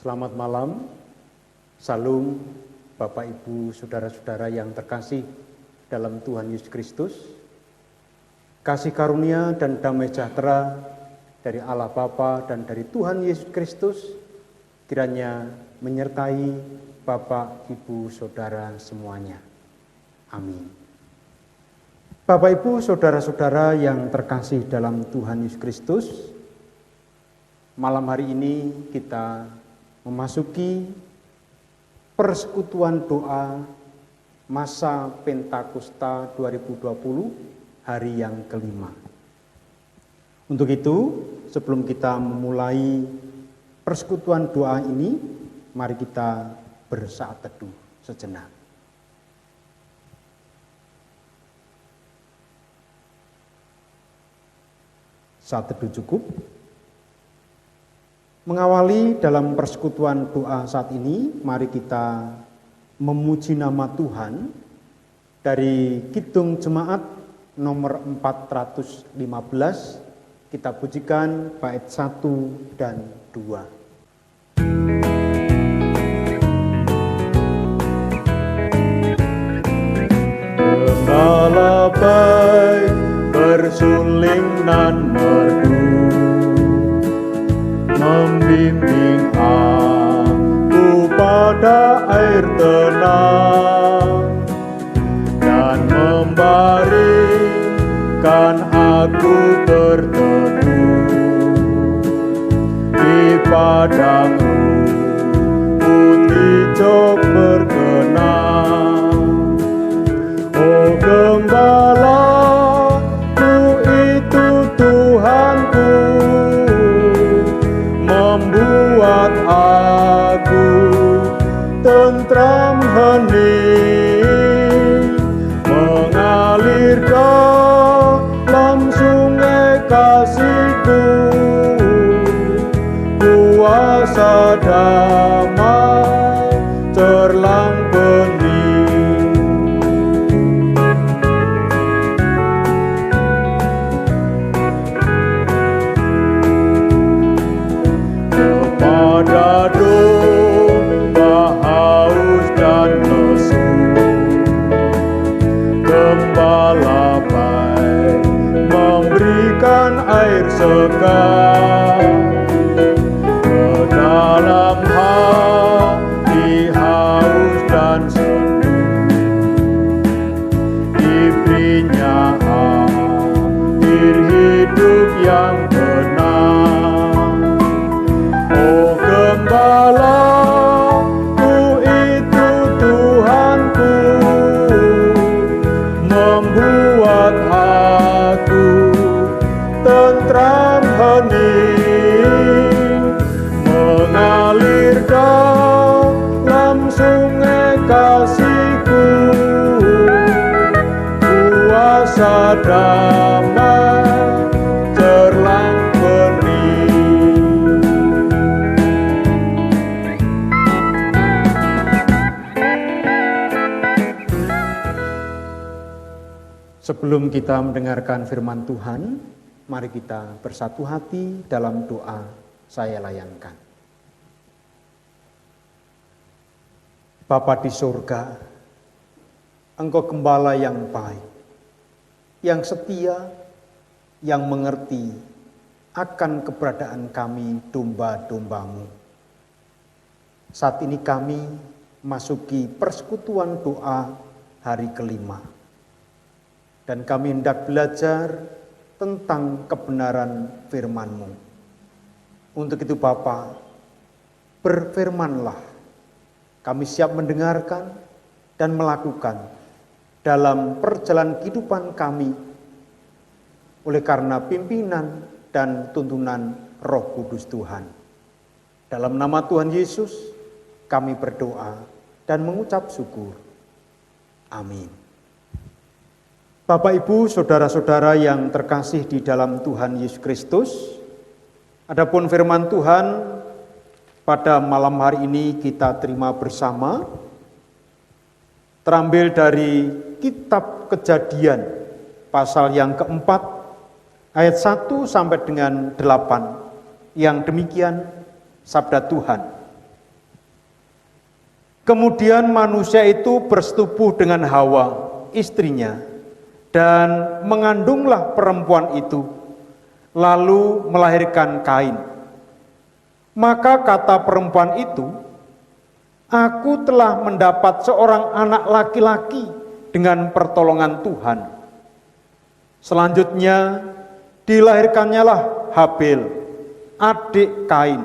Selamat malam, Salam Bapak Ibu Saudara-saudara yang terkasih dalam Tuhan Yesus Kristus. Kasih karunia dan damai sejahtera dari Allah Bapa dan dari Tuhan Yesus Kristus kiranya menyertai Bapak, Ibu, Saudara semuanya. Amin. Bapak, Ibu, Saudara-saudara yang terkasih dalam Tuhan Yesus Kristus, malam hari ini kita memasuki persekutuan doa masa Pentakosta 2020 hari yang kelima. Untuk itu, sebelum kita memulai persekutuan doa ini, mari kita bersaat teduh sejenak. Saat teduh cukup. Mengawali dalam persekutuan doa saat ini, mari kita memuji nama Tuhan dari Kidung Jemaat nomor 415, kita pujikan bait 1 dan 2. Gembala baik bersuling nan merdu, membimbing aku pada air tenang dan membaringkan aku berteduh di padang rumput hijau berkenan. Oh Gembala, itu Tuhanku, membuat aku tentram hening, mengalir dalam sungai kasih-Ku, kuasa damai terlang bening. Kepada domba haus dan lesu, Gembala baik memberikan air segar ke dalam hati haus dan sendu, diberinya air hidup yang benar. Oh Gembala, itu Tuhanku, membuat aku tentram hening, mengalir dalam sungai kasih-Ku, kuasa damai terlang bening. Sebelum kita mendengarkan firman Tuhan, mari kita bersatu hati dalam doa saya layankan. Bapa di surga, Engkau Gembala yang baik, yang setia, yang mengerti akan keberadaan kami domba-domba-Mu. Saat ini kami masuki persekutuan doa hari kelima. Dan kami hendak belajar tentang kebenaran firman-Mu. Untuk itu Bapa, berfirmanlah. Kami siap mendengarkan dan melakukan dalam perjalanan kehidupan kami oleh karena pimpinan dan tuntunan Roh Kudus Tuhan. Dalam nama Tuhan Yesus, kami berdoa dan mengucap syukur. Amin. Bapak, Ibu, Saudara-saudara yang terkasih di dalam Tuhan Yesus Kristus, adapun firman Tuhan pada malam hari ini kita terima bersama, terambil dari Kitab Kejadian, pasal yang keempat, ayat 1 sampai dengan 8, yang demikian sabda Tuhan. Kemudian manusia itu bersetubuh dengan Hawa, istrinya, dan mengandunglah perempuan itu, lalu melahirkan Kain. Maka kata perempuan itu, "Aku telah mendapat seorang anak laki-laki dengan pertolongan Tuhan." Selanjutnya dilahirkannya lah Habil, adik Kain.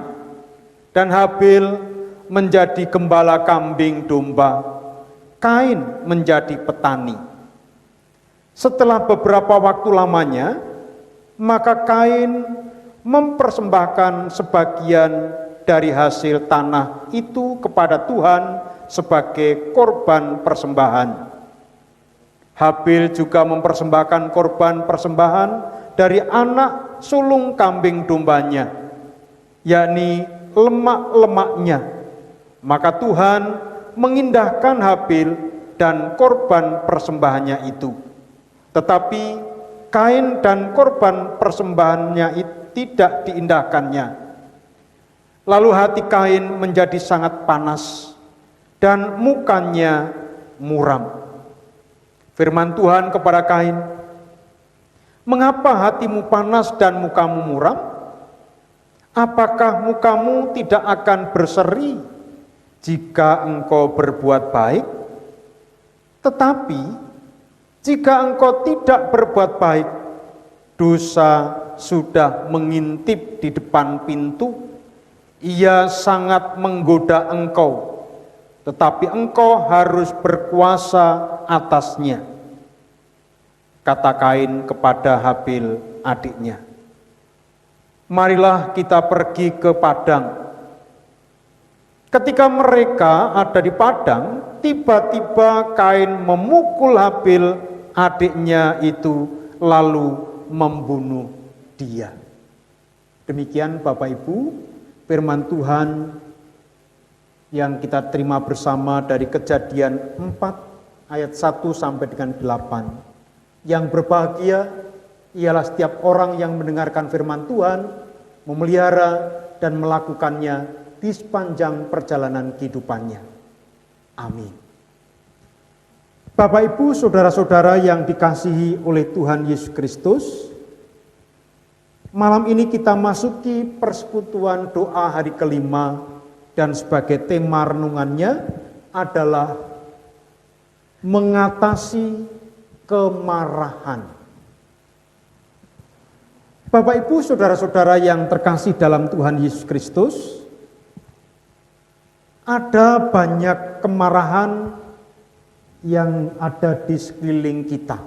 Dan Habil menjadi gembala kambing domba, Kain menjadi petani. Setelah beberapa waktu lamanya, maka Kain mempersembahkan sebagian dari hasil tanah itu kepada Tuhan sebagai korban persembahan. Habil juga mempersembahkan korban persembahan dari anak sulung kambing dombanya, yakni lemak-lemaknya. Maka Tuhan mengindahkan Habil dan korban persembahannya itu. Tetapi Kain dan korban persembahannya tidak diindahkannya. Lalu hati Kain menjadi sangat panas dan mukanya muram. Firman Tuhan kepada Kain, "Mengapa hatimu panas dan mukamu muram? Apakah mukamu tidak akan berseri jika engkau berbuat baik? Tetapi jika engkau tidak berbuat baik, dosa sudah mengintip di depan pintu. Ia sangat menggoda engkau, tetapi engkau harus berkuasa atasnya." Kata Kain kepada Habil adiknya, "Marilah kita pergi ke padang." Ketika mereka ada di padang, tiba-tiba Kain memukul Habil adiknya itu, lalu membunuh dia. Demikian Bapak Ibu, firman Tuhan yang kita terima bersama dari Kejadian 4 ayat 1 sampai dengan 8. Yang berbahagia ialah setiap orang yang mendengarkan firman Tuhan, memelihara dan melakukannya di sepanjang perjalanan kehidupannya. Amin. Bapak Ibu, saudara-saudara yang dikasihi oleh Tuhan Yesus Kristus, malam ini kita masuki persekutuan doa hari kelima, dan sebagai tema renungannya adalah mengatasi kemarahan. Bapak Ibu, saudara-saudara yang terkasih dalam Tuhan Yesus Kristus, ada banyak kemarahan yang ada di sekeliling kita.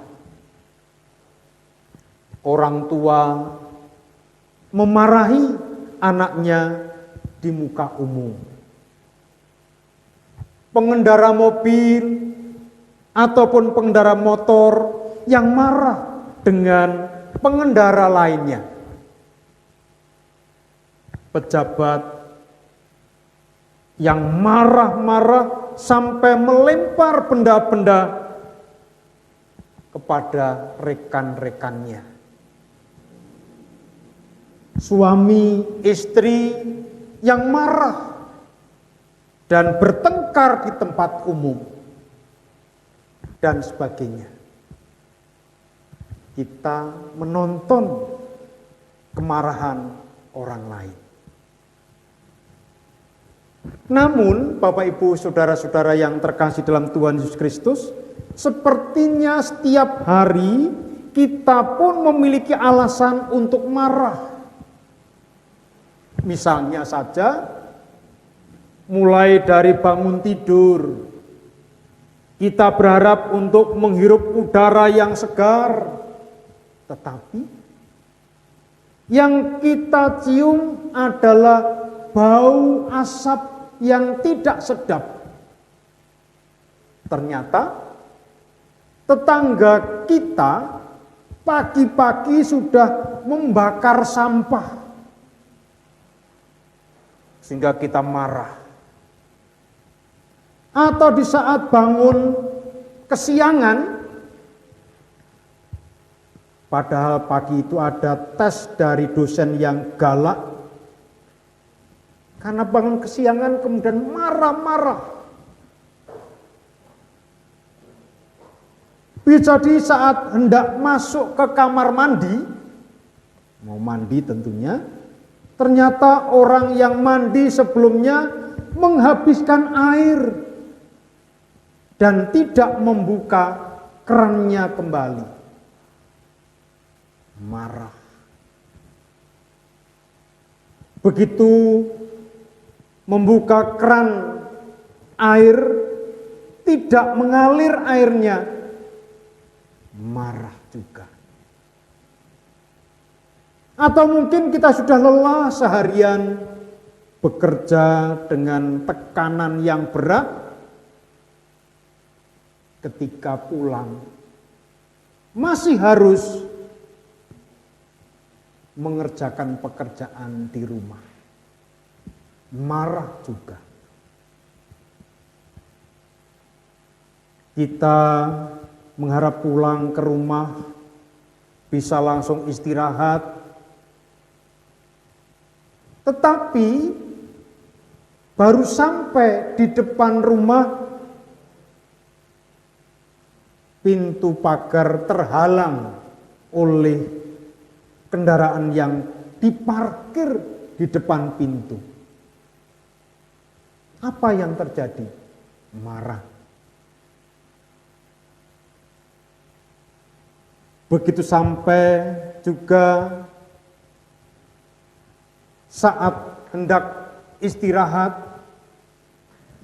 Orang tua memarahi anaknya di muka umum. Pengendara mobil ataupun pengendara motor yang marah dengan pengendara lainnya. Pejabat yang marah-marah sampai melempar benda-benda kepada rekan-rekannya. Suami istri yang marah dan bertengkar di tempat umum dan sebagainya. Kita menonton kemarahan orang lain. Namun, Bapak Ibu, saudara-saudara yang terkasih dalam Tuhan Yesus Kristus, sepertinya setiap hari kita pun memiliki alasan untuk marah. Misalnya saja, mulai dari bangun tidur, kita berharap untuk menghirup udara yang segar, tetapi yang kita cium adalah bau asap yang tidak sedap. Ternyata tetangga kita pagi-pagi sudah membakar sampah, sehingga kita marah. Atau di saat bangun kesiangan, padahal pagi itu ada tes dari dosen yang galak, karena bangun kesiangan kemudian marah-marah Bisa jadi saat hendak masuk ke kamar mandi, mau mandi tentunya, ternyata orang yang mandi sebelumnya menghabiskan air dan tidak membuka kerannya kembali. Marah. Begitu membuka keran air, tidak mengalir airnya, marah juga. Atau mungkin kita sudah lelah seharian bekerja dengan tekanan yang berat, ketika pulang masih harus mengerjakan pekerjaan di rumah. Marah juga. Kita mengharap pulang ke rumah bisa langsung istirahat, tetapi baru sampai di depan rumah, pintu pagar terhalang oleh kendaraan yang diparkir di depan pintu. Apa yang terjadi? Marah. Begitu sampai juga saat hendak istirahat,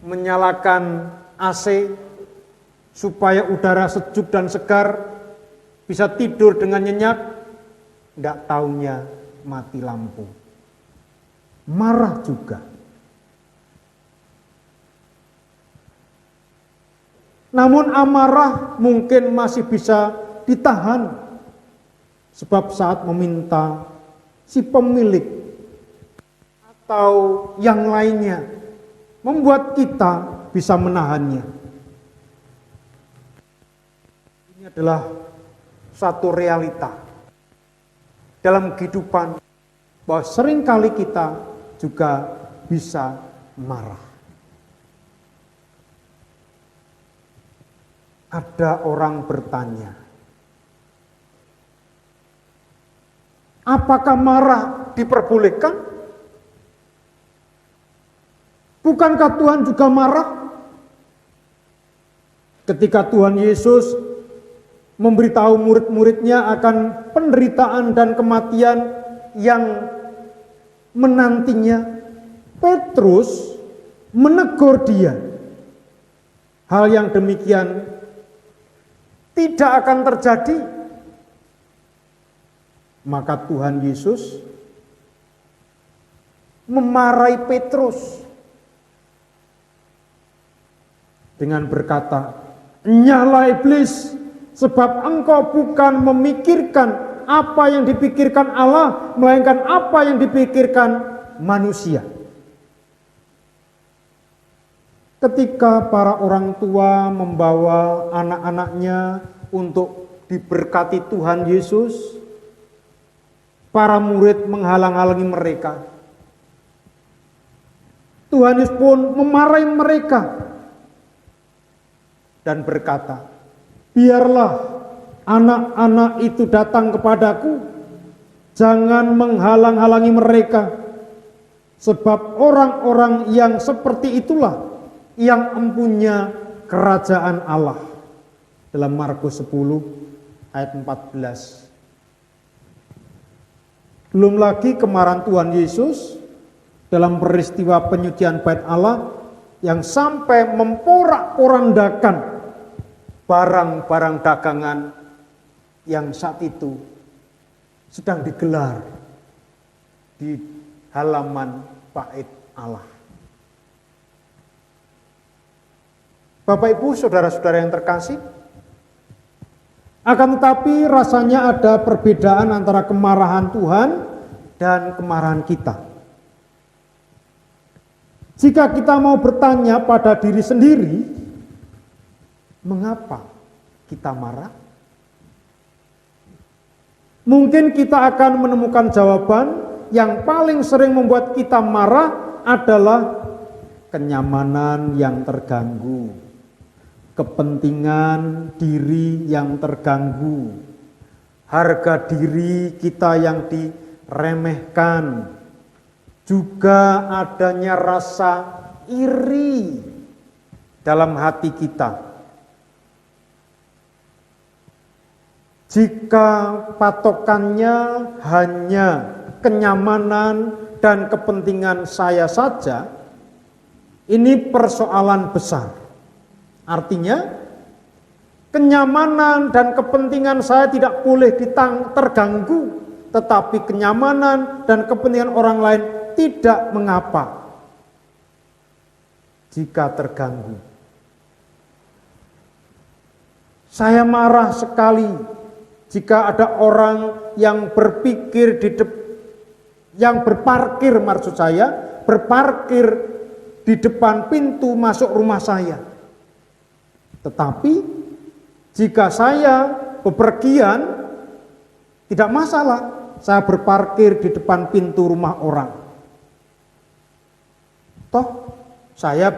menyalakan AC supaya udara sejuk dan segar, bisa tidur dengan nyenyak, tidak taunya mati lampu. Marah juga. Namun amarah mungkin masih bisa ditahan, sebab saat meminta si pemilik atau yang lainnya membuat kita bisa menahannya. Ini adalah satu realita dalam kehidupan, bahwa seringkali kita juga bisa marah. Ada orang bertanya, apakah marah diperbolehkan? Bukankah Tuhan juga marah? Ketika Tuhan Yesus memberitahu murid-muridnya akan penderitaan dan kematian yang menantinya, Petrus menegur dia. Hal yang demikian tidak akan terjadi. Maka Tuhan Yesus memarahi Petrus dengan berkata, "Nyala iblis, sebab engkau bukan memikirkan apa yang dipikirkan Allah, melainkan apa yang dipikirkan manusia." Ketika para orang tua membawa anak-anaknya untuk diberkati Tuhan Yesus, para murid menghalang-halangi mereka. Tuhan Yesus pun memarahi mereka dan berkata, "Biarlah anak-anak itu datang kepadaku, jangan menghalang-halangi mereka, sebab orang-orang yang seperti itulah yang empunya kerajaan Allah." Dalam Markus 10 ayat 14. Belum lagi kemarahan Tuhan Yesus dalam peristiwa penyucian bait Allah yang sampai memporak-porandakan barang-barang dagangan yang saat itu sedang digelar di halaman bait Allah. Bapak Ibu, saudara-saudara yang terkasih, akan tetapi rasanya ada perbedaan antara kemarahan Tuhan dan kemarahan kita. Jika kita mau bertanya pada diri sendiri, mengapa kita marah? Mungkin kita akan menemukan jawaban yang paling sering membuat kita marah adalah kenyamanan yang terganggu. kepentingan diri yang terganggu, harga diri kita yang diremehkan, juga adanya rasa iri dalam hati kita. Jika patokannya hanya kenyamanan dan kepentingan saya saja, ini persoalan besar. Artinya, kenyamanan dan kepentingan saya tidak boleh terganggu, tetapi kenyamanan dan kepentingan orang lain tidak mengapa jika terganggu. Saya marah sekali jika ada orang yang berpikir berparkir di depan pintu masuk rumah saya. Tetapi jika saya bepergian, tidak masalah saya berparkir di depan pintu rumah orang. Toh saya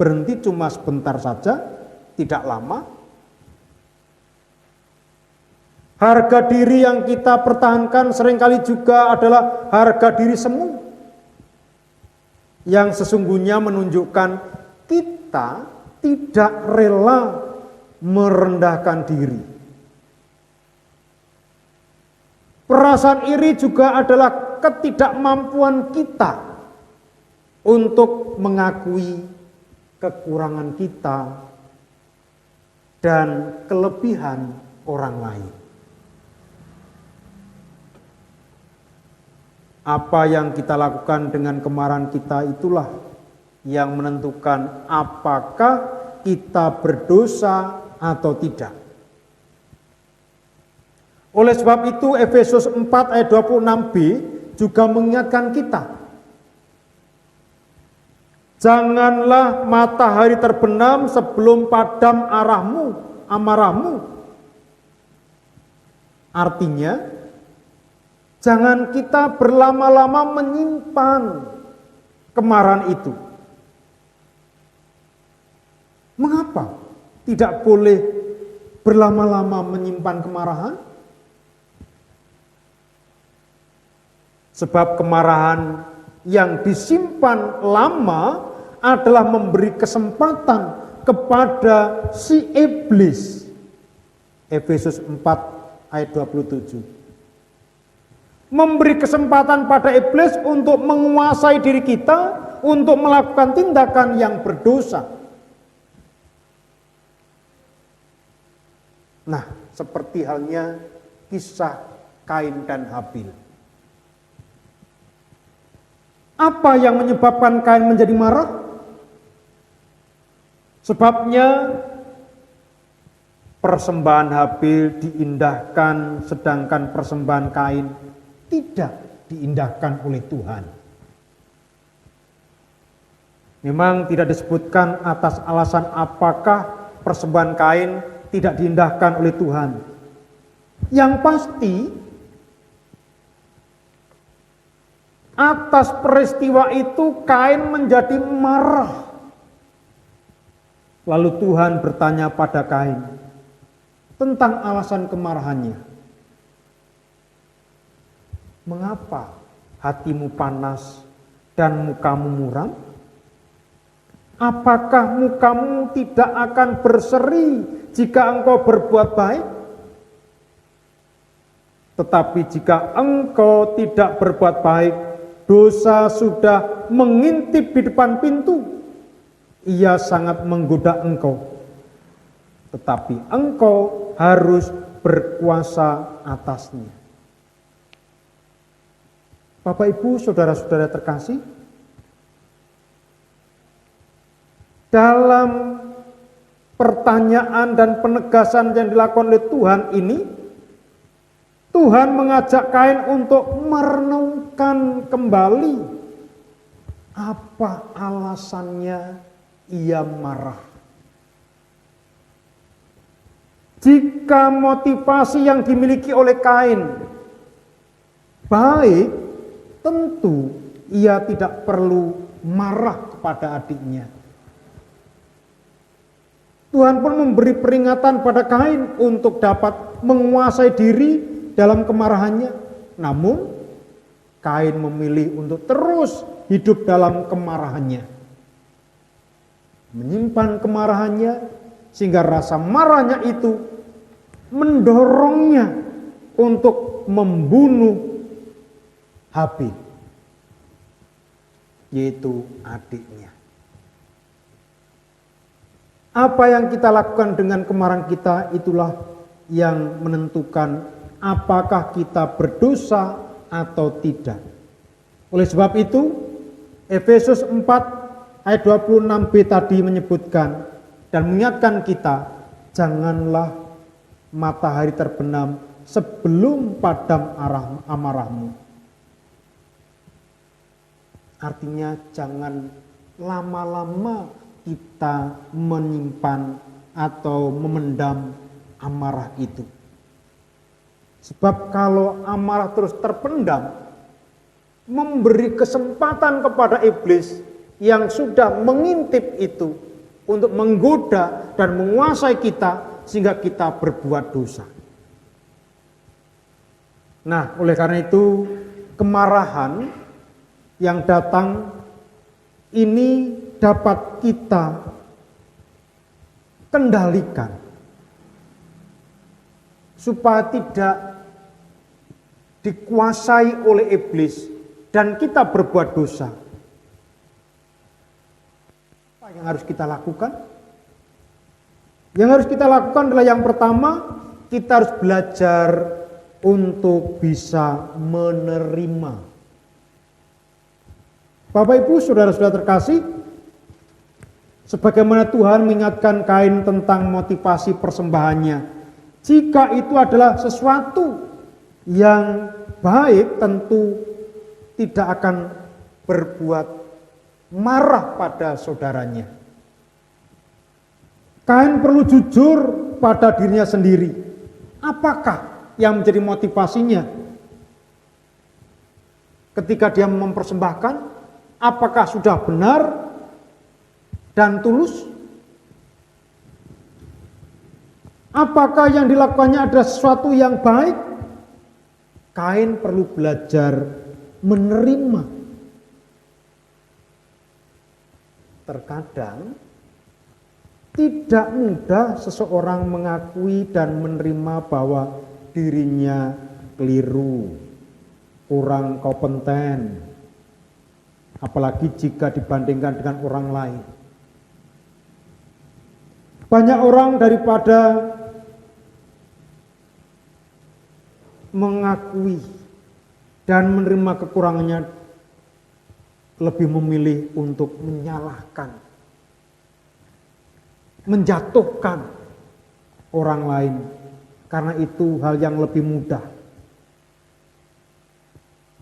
berhenti cuma sebentar saja, tidak lama. Harga diri yang kita pertahankan seringkali juga adalah harga diri semu, yang sesungguhnya menunjukkan kita tidak rela merendahkan diri. Perasaan iri juga adalah ketidakmampuan kita untuk mengakui kekurangan kita dan kelebihan orang lain. Apa yang kita lakukan dengan kemarahan kita itulah yang menentukan apakah kita berdosa atau tidak. Oleh sebab itu Efesus 4 ayat 26b juga mengingatkan kita, janganlah matahari terbenam sebelum padam amarahmu. Artinya, jangan kita berlama-lama menyimpan kemarahan itu. Mengapa tidak boleh berlama-lama menyimpan kemarahan? Sebab kemarahan yang disimpan lama adalah memberi kesempatan kepada si iblis. Efesus 4 ayat 27. Memberi kesempatan pada iblis untuk menguasai diri kita, untuk melakukan tindakan yang berdosa. Nah, seperti halnya kisah Kain dan Habil. Apa yang menyebabkan Kain menjadi marah? Sebabnya persembahan Habil diindahkan, sedangkan persembahan Kain tidak diindahkan oleh Tuhan. Memang tidak disebutkan atas alasan apakah persembahan Kain tidak diindahkan oleh Tuhan. Yang pasti, atas peristiwa itu Kain menjadi marah. Lalu Tuhan bertanya pada Kain tentang alasan kemarahannya. Mengapa hatimu panas dan mukamu muram? Apakah mukamu tidak akan berseri jika engkau berbuat baik? Tetapi jika engkau tidak berbuat baik, dosa sudah mengintip di depan pintu. Ia sangat menggoda engkau. Tetapi engkau harus berkuasa atasnya. Bapak, Ibu, saudara-saudara terkasih, dalam pertanyaan dan penegasan yang dilakukan oleh Tuhan ini, Tuhan mengajak Kain untuk merenungkan kembali apa alasannya ia marah. Jika motivasi yang dimiliki oleh Kain baik, tentu ia tidak perlu marah kepada adiknya. Tuhan pun memberi peringatan pada Kain untuk dapat menguasai diri dalam kemarahannya. Namun Kain memilih untuk terus hidup dalam kemarahannya. Menyimpan kemarahannya sehingga rasa marahnya itu mendorongnya untuk membunuh Habil, yaitu adiknya. Apa yang kita lakukan dengan kemarahan kita itulah yang menentukan apakah kita berdosa atau tidak. Oleh sebab itu, Efesus 4 ayat 26b tadi menyebutkan dan mengingatkan kita, janganlah matahari terbenam sebelum padam amarahmu. Artinya jangan lama-lama kita menyimpan atau memendam amarah itu. Sebab kalau amarah terus terpendam, memberi kesempatan kepada iblis yang sudah mengintip itu untuk menggoda dan menguasai kita sehingga kita berbuat dosa. Nah, oleh karena itu kemarahan yang datang ini dapat kita kendalikan supaya tidak dikuasai oleh iblis dan kita berbuat dosa. Apa yang harus kita lakukan? Yang harus kita lakukan adalah yang pertama, kita harus belajar untuk bisa menerima. Bapak Ibu, saudara-saudara terkasih, sebagaimana Tuhan mengingatkan Kain tentang motivasi persembahannya, jika itu adalah sesuatu yang baik, tentu tidak akan berbuat marah pada saudaranya. Kain perlu jujur pada dirinya sendiri. Apakah yang menjadi motivasinya ketika dia mempersembahkan? Apakah sudah benar dan tulus? Apakah yang dilakukannya adalah sesuatu yang baik? Kain perlu belajar menerima. Terkadang tidak mudah seseorang mengakui dan menerima bahwa dirinya keliru, kurang kompeten, apalagi jika dibandingkan dengan orang lain. Banyak orang daripada mengakui dan menerima kekurangannya lebih memilih untuk menyalahkan, menjatuhkan orang lain, karena itu hal yang lebih mudah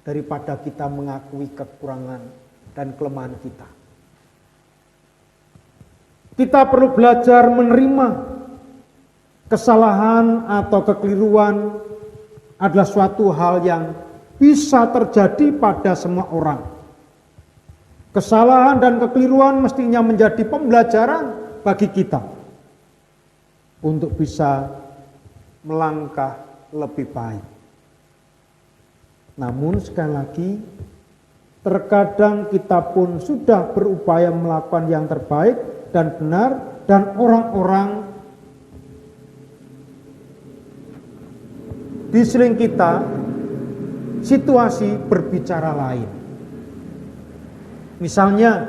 daripada kita mengakui kekurangan dan kelemahan kita. Kita perlu belajar menerima kesalahan atau kekeliruan adalah suatu hal yang bisa terjadi pada semua orang. Kesalahan dan kekeliruan mestinya menjadi pembelajaran bagi kita untuk bisa melangkah lebih baik. Namun sekali lagi, terkadang kita pun sudah berupaya melakukan yang terbaik dan benar, dan orang-orang di sekeliling kita, situasi berbicara lain. Misalnya,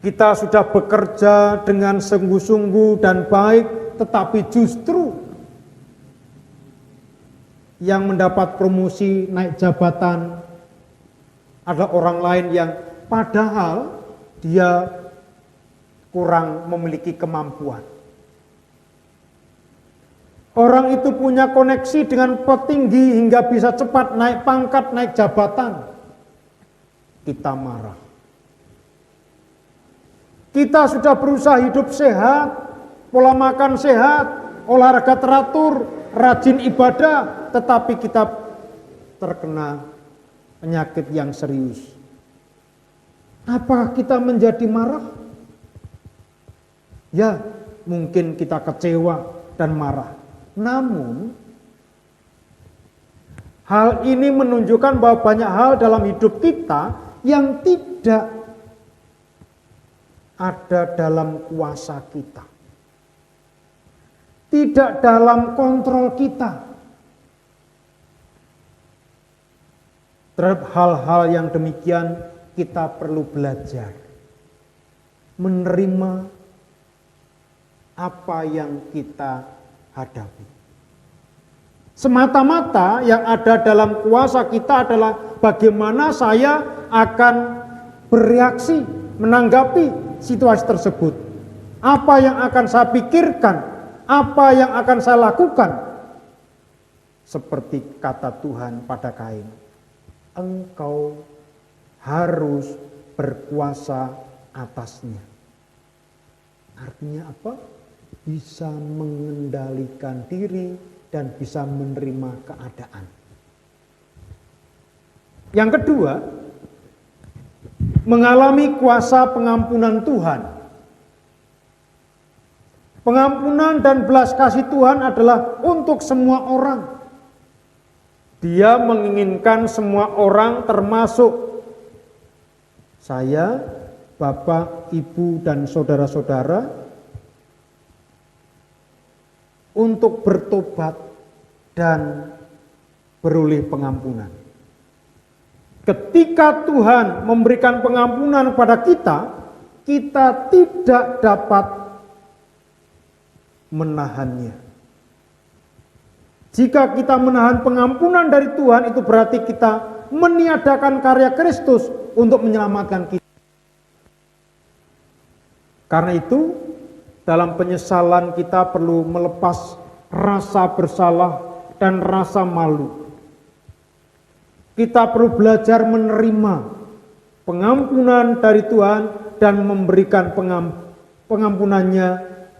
kita sudah bekerja dengan sungguh-sungguh dan baik, tetapi justru yang mendapat promosi naik jabatan adalah orang lain yang padahal dia kurang memiliki kemampuan. Orang itu punya koneksi dengan petinggi hingga bisa cepat naik pangkat, naik jabatan. Kita marah. Kita sudah berusaha hidup sehat, pola makan sehat, olahraga teratur, rajin ibadah, tetapi kita terkena penyakit yang serius. Apakah kita menjadi marah? Ya, mungkin kita kecewa dan marah. Namun, hal ini menunjukkan bahwa banyak hal dalam hidup kita yang tidak ada dalam kuasa kita. Tidak dalam kontrol kita. Terhadap hal-hal yang demikian kita perlu belajar. Menerima apa yang kita hadapi. Semata-mata yang ada dalam kuasa kita adalah bagaimana saya akan bereaksi, menanggapi situasi tersebut. Apa yang akan saya pikirkan, apa yang akan saya lakukan. Seperti kata Tuhan pada Kain, engkau harus berkuasa atasnya. Artinya apa? Bisa mengendalikan diri dan bisa menerima keadaan. Yang kedua, mengalami kuasa pengampunan Tuhan. Pengampunan dan belas kasih Tuhan adalah untuk semua orang. Dia menginginkan semua orang termasuk saya, Bapak, Ibu, dan saudara-saudara untuk bertobat dan beroleh pengampunan. Ketika Tuhan memberikan pengampunan kepada kita, kita tidak dapat menahannya. Jika kita menahan pengampunan dari Tuhan, itu berarti kita meniadakan karya Kristus untuk menyelamatkan kita. Karena itu, dalam penyesalan kita perlu melepas rasa bersalah dan rasa malu. Kita perlu belajar menerima pengampunan dari Tuhan dan memberikan pengampunannya,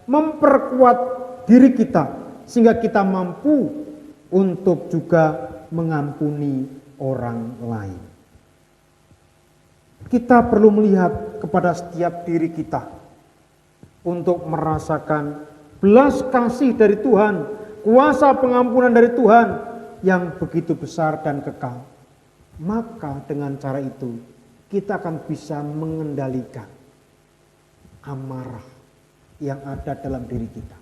memperkuat diri kita sehingga kita mampu untuk juga mengampuni orang lain. Kita perlu melihat kepada setiap diri kita untuk merasakan belas kasih dari Tuhan, kuasa pengampunan dari Tuhan yang begitu besar dan kekal. Maka dengan cara itu kita akan bisa mengendalikan amarah yang ada dalam diri kita.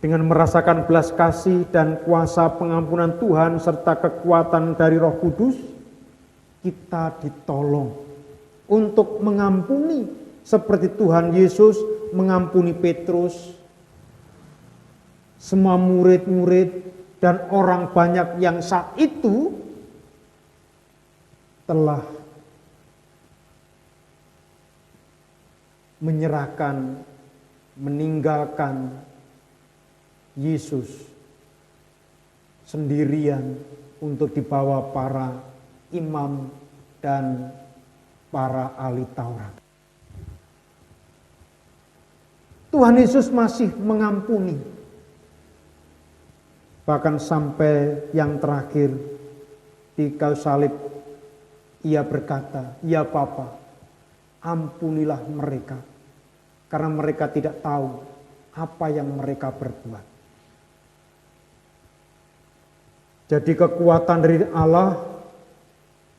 Dengan merasakan belas kasih dan kuasa pengampunan Tuhan serta kekuatan dari Roh Kudus, kita ditolong untuk mengampuni seperti Tuhan Yesus mengampuni Petrus, semua murid-murid dan orang banyak yang saat itu telah menyerahkan, meninggalkan Yesus sendirian untuk dibawa para imam dan para ahli Taurat. Tuhan Yesus masih mengampuni. Bahkan sampai yang terakhir di kayu salib, ia berkata, "Ya Bapa, ampunilah mereka, karena mereka tidak tahu apa yang mereka berbuat." Jadi kekuatan dari Allah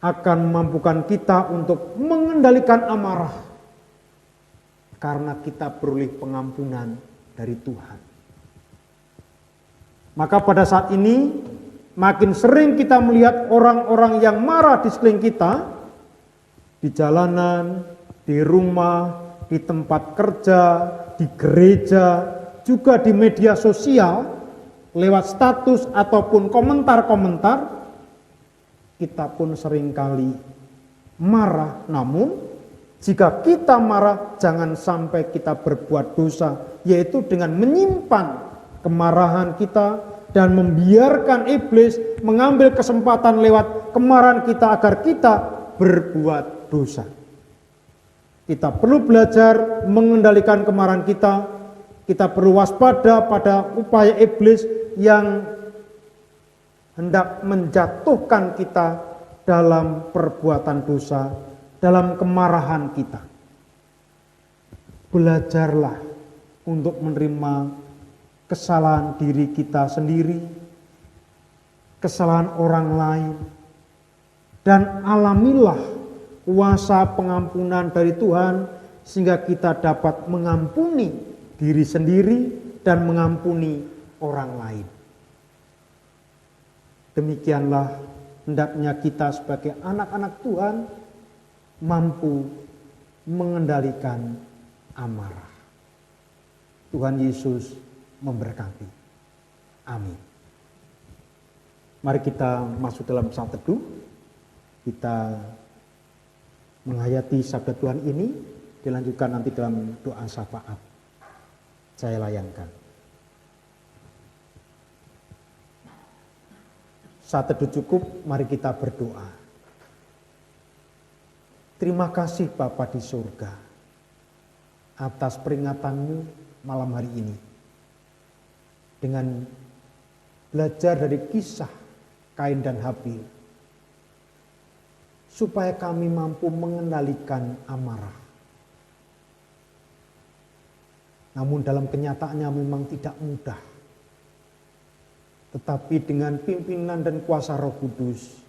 akan memampukan kita untuk mengendalikan amarah karena kita beroleh pengampunan dari Tuhan. Maka pada saat ini makin sering kita melihat orang-orang yang marah di sekeliling kita, di jalanan, di rumah, di tempat kerja, di gereja, juga di media sosial, lewat status ataupun komentar-komentar, kita pun seringkali marah. Namun, jika kita marah, jangan sampai kita berbuat dosa, yaitu dengan menyimpan kemarahan kita dan membiarkan iblis mengambil kesempatan lewat kemarahan kita agar kita berbuat dosa. Kita perlu belajar mengendalikan kemarahan kita. Kita perlu waspada pada upaya iblis yang hendak menjatuhkan kita dalam perbuatan dosa, dalam kemarahan kita. belajarlah untuk menerima kesalahan diri kita sendiri, kesalahan orang lain, dan alamilah kuasa pengampunan dari Tuhan sehingga kita dapat mengampuni diri sendiri dan mengampuni orang lain. Demikianlah hendaknya kita sebagai anak-anak Tuhan mampu mengendalikan amarah. Tuhan Yesus memberkati. Amin. Mari kita masuk dalam saat teduh. Kita menghayati sabda Tuhan ini, dilanjutkan nanti dalam doa syafaat. Saya layankan. Saat teduh cukup, mari kita berdoa. Terima kasih Bapa di surga atas peringatanmu malam hari ini. Dengan belajar dari kisah Kain dan Habil, supaya kami mampu mengendalikan amarah. Namun dalam kenyataannya memang tidak mudah. Tetapi dengan pimpinan dan kuasa Roh Kudus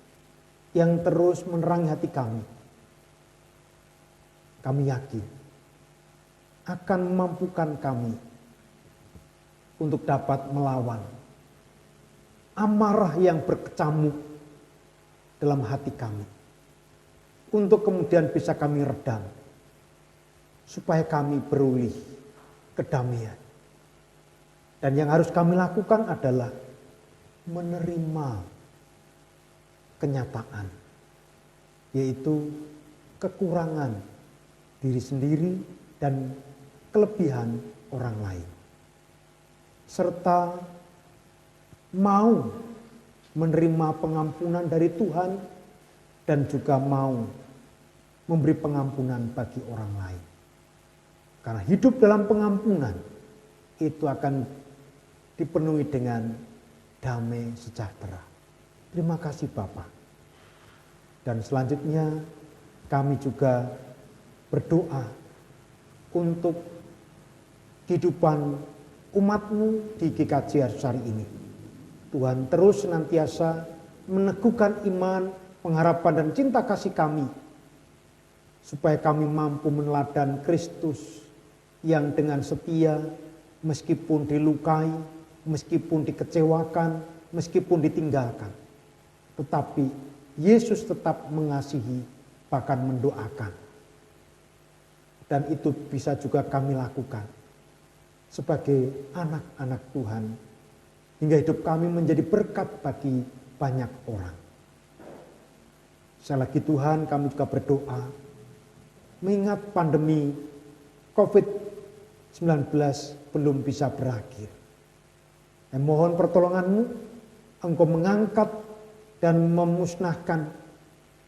yang terus menerangi hati kami yakin akan memampukan kami untuk dapat melawan amarah yang berkecamuk dalam hati kami. Untuk kemudian bisa kami redam, supaya kami berulih kedamaian. Dan yang harus kami lakukan adalah menerima kenyataan, yaitu kekurangan diri sendiri dan kelebihan orang lain. Serta mau menerima pengampunan dari Tuhan dan juga mau memberi pengampunan bagi orang lain. Karena hidup dalam pengampunan itu akan dipenuhi dengan damai sejahtera. Terima kasih Bapa. Dan selanjutnya kami juga berdoa untuk kehidupan umat-Mu di GKJ Arsusari ini. Tuhan terus senantiasa meneguhkan iman, pengharapan dan cinta kasih kami, supaya kami mampu meneladan Kristus yang dengan setia, meskipun dilukai, meskipun dikecewakan, meskipun ditinggalkan, tetapi Yesus tetap mengasihi, bahkan mendoakan. Dan itu bisa juga kami lakukan sebagai anak-anak Tuhan, hingga hidup kami menjadi berkat bagi banyak orang. Sekali lagi Tuhan, kami juga berdoa, mengingat pandemi COVID-19 belum bisa berakhir. Dan mohon pertolongan-Mu, Engkau mengangkat dan memusnahkan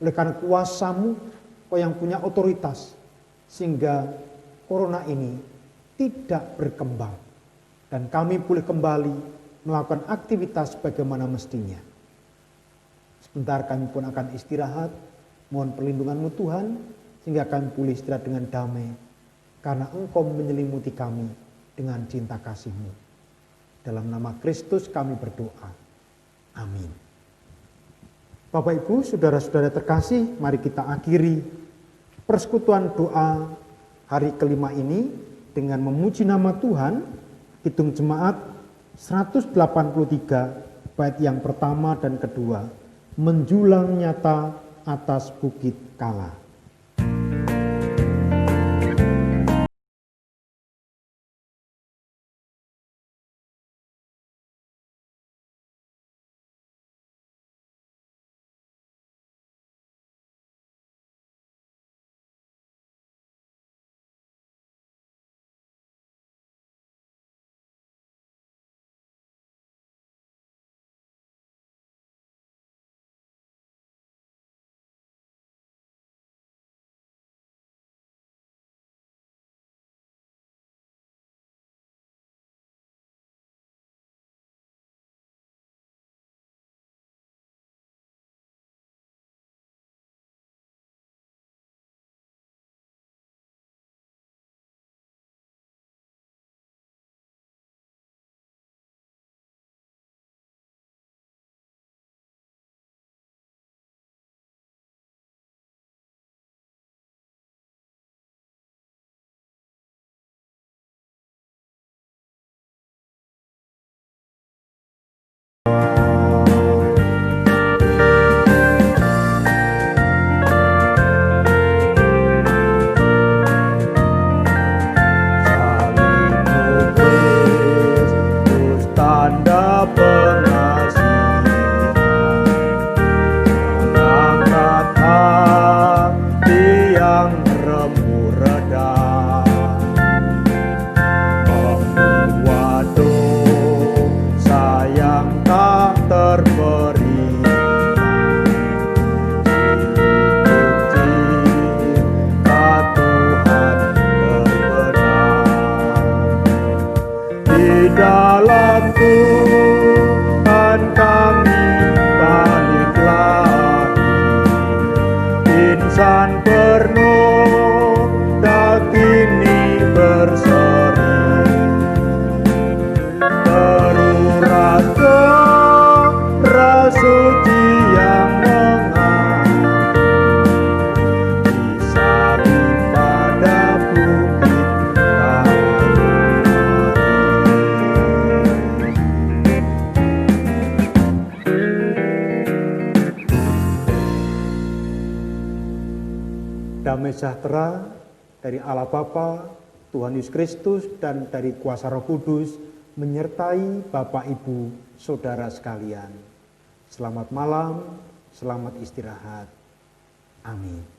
oleh karena kuasa-Mu, Engkau yang punya otoritas, sehingga corona ini tidak berkembang. Dan kami boleh kembali melakukan aktivitas bagaimana mestinya. Sebentar kami pun akan istirahat, mohon perlindungan-Mu Tuhan, sehingga kami pulih istirahat dengan damai, karena Engkau menyelimuti kami dengan cinta kasih-Mu. Dalam nama Kristus kami berdoa. Amin. Bapak Ibu, saudara-saudara terkasih, mari kita akhiri persekutuan doa hari kelima ini dengan memuji nama Tuhan. Kidung Jemaat 183 bait yang pertama dan kedua, menjulang nyata atas bukit Kala. Damai sejahtera dari Allah Bapa, Tuhan Yesus Kristus, dan dari kuasa Roh Kudus menyertai Bapak, Ibu, Saudara sekalian. Selamat malam, selamat istirahat. Amin.